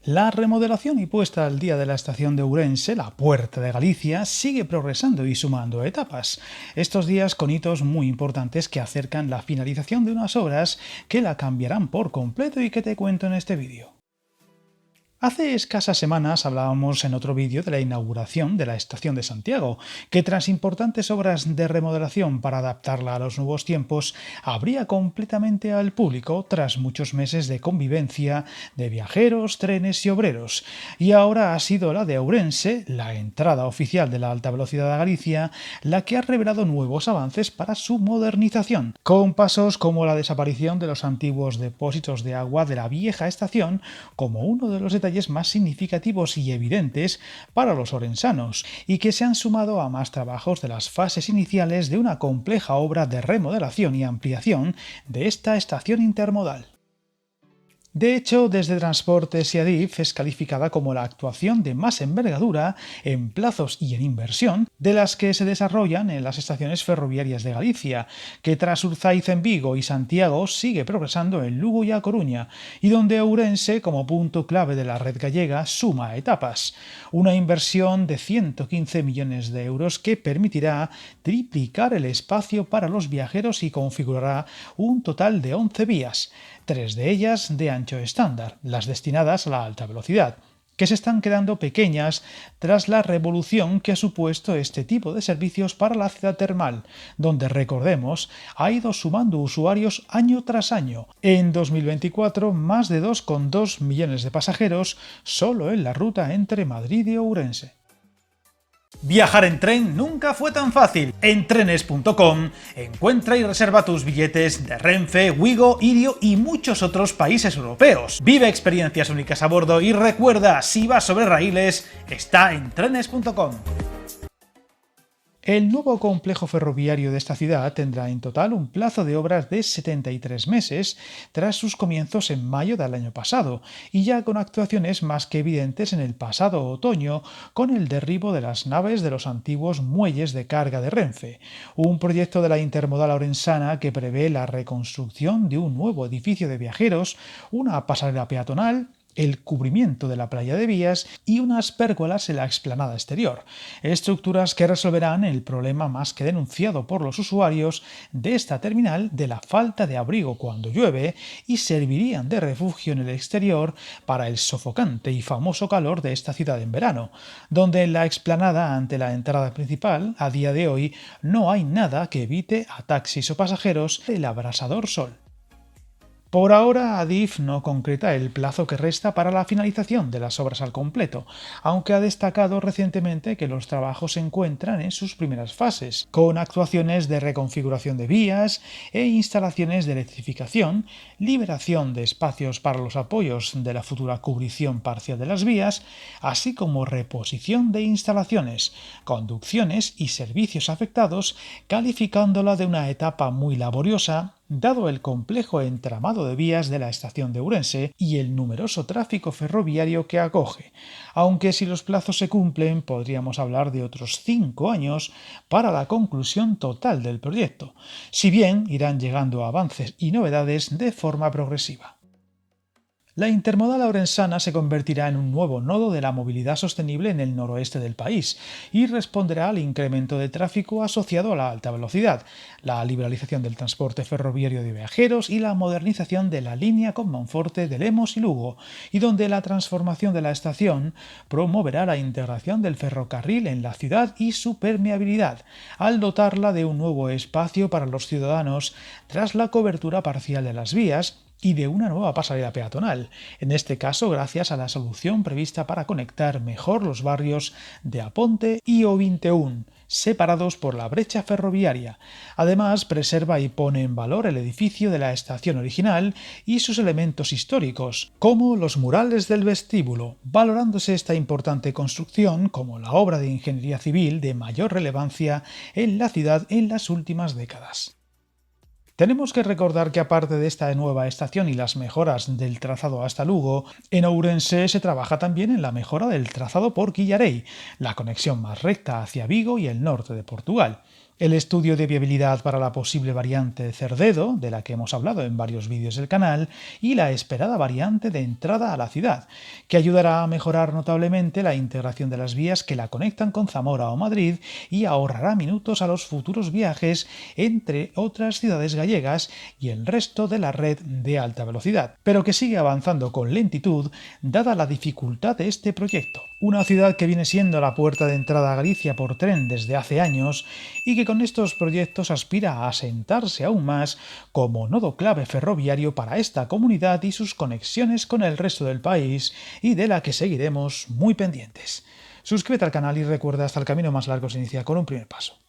La remodelación y puesta al día de la estación de Ourense, la Puerta de Galicia, sigue progresando y sumando etapas. Estos días con hitos muy importantes que acercan la finalización de unas obras que la cambiarán por completo y que te cuento en este vídeo. Hace escasas semanas hablábamos en otro vídeo de la inauguración de la Estación de Santiago, que tras importantes obras de remodelación para adaptarla a los nuevos tiempos, abría completamente al público tras muchos meses de convivencia de viajeros, trenes y obreros. Y ahora ha sido la de Ourense, la entrada oficial de la alta velocidad a Galicia, la que ha revelado nuevos avances para su modernización, con pasos como la desaparición de los antiguos depósitos de agua de la vieja estación como uno de los detalles más significativos y evidentes para los orensanos, y que se han sumado a más trabajos de las fases iniciales de una compleja obra de remodelación y ampliación de esta estación intermodal. De hecho, desde Transportes y Adif es calificada como la actuación de más envergadura en plazos y en inversión de las que se desarrollan en las estaciones ferroviarias de Galicia, que tras Urzaiz en Vigo y Santiago sigue progresando en Lugo y A Coruña, y donde Ourense, como punto clave de la red gallega, suma etapas. Una inversión de 115 millones de euros que permitirá triplicar el espacio para los viajeros y configurará un total de 11 vías, 3 de ellas de ancho estándar, las destinadas a la alta velocidad, que se están quedando pequeñas tras la revolución que ha supuesto este tipo de servicios para la ciudad termal, donde, recordemos, ha ido sumando usuarios año tras año. En 2024, más de 2,2 millones de pasajeros solo en la ruta entre Madrid y Ourense. Viajar en tren nunca fue tan fácil. En trenes.com encuentra y reserva tus billetes de Renfe, Wigo, Irio y muchos otros países europeos. Vive experiencias únicas a bordo y recuerda, si vas sobre raíles, está en trenes.com. El nuevo complejo ferroviario de esta ciudad tendrá en total un plazo de obras de 73 meses tras sus comienzos en mayo del año pasado, y ya con actuaciones más que evidentes en el pasado otoño con el derribo de las naves de los antiguos muelles de carga de Renfe, un proyecto de la intermodal orensana que prevé la reconstrucción de un nuevo edificio de viajeros, una pasarela peatonal, el cubrimiento de la playa de vías y unas pérgolas en la explanada exterior, estructuras que resolverán el problema más que denunciado por los usuarios de esta terminal de la falta de abrigo cuando llueve y servirían de refugio en el exterior para el sofocante y famoso calor de esta ciudad en verano, donde en la explanada ante la entrada principal a día de hoy no hay nada que evite a taxis o pasajeros el abrasador sol. Por ahora, Adif no concreta el plazo que resta para la finalización de las obras al completo, aunque ha destacado recientemente que los trabajos se encuentran en sus primeras fases, con actuaciones de reconfiguración de vías e instalaciones de electrificación, liberación de espacios para los apoyos de la futura cubrición parcial de las vías, así como reposición de instalaciones, conducciones y servicios afectados, calificándola de una etapa muy laboriosa, dado el complejo entramado de vías de la estación de Ourense y el numeroso tráfico ferroviario que acoge, aunque si los plazos se cumplen podríamos hablar de otros 5 años para la conclusión total del proyecto, si bien irán llegando avances y novedades de forma progresiva. La intermodal orensana se convertirá en un nuevo nodo de la movilidad sostenible en el noroeste del país y responderá al incremento de tráfico asociado a la alta velocidad, la liberalización del transporte ferroviario de viajeros y la modernización de la línea con Monforte de Lemos y Lugo, y donde la transformación de la estación promoverá la integración del ferrocarril en la ciudad y su permeabilidad, al dotarla de un nuevo espacio para los ciudadanos tras la cobertura parcial de las vías y de una nueva pasarela peatonal, en este caso gracias a la solución prevista para conectar mejor los barrios de Aponte y O21, separados por la brecha ferroviaria. Además, preserva y pone en valor el edificio de la estación original y sus elementos históricos, como los murales del vestíbulo, valorándose esta importante construcción como la obra de ingeniería civil de mayor relevancia en la ciudad en las últimas décadas. Tenemos que recordar que aparte de esta nueva estación y las mejoras del trazado hasta Lugo, en Ourense se trabaja también en la mejora del trazado por Guillarei, la conexión más recta hacia Vigo y el norte de Portugal. El estudio de viabilidad para la posible variante de Cerdedo, de la que hemos hablado en varios vídeos del canal, y la esperada variante de entrada a la ciudad, que ayudará a mejorar notablemente la integración de las vías que la conectan con Zamora o Madrid y ahorrará minutos a los futuros viajes entre otras ciudades gallegas y el resto de la red de alta velocidad, pero que sigue avanzando con lentitud dada la dificultad de este proyecto. Una ciudad que viene siendo la puerta de entrada a Galicia por tren desde hace años y que con estos proyectos aspira a asentarse aún más como nodo clave ferroviario para esta comunidad y sus conexiones con el resto del país, y de la que seguiremos muy pendientes. Suscríbete al canal y recuerda, hasta el camino más largo se inicia con un primer paso.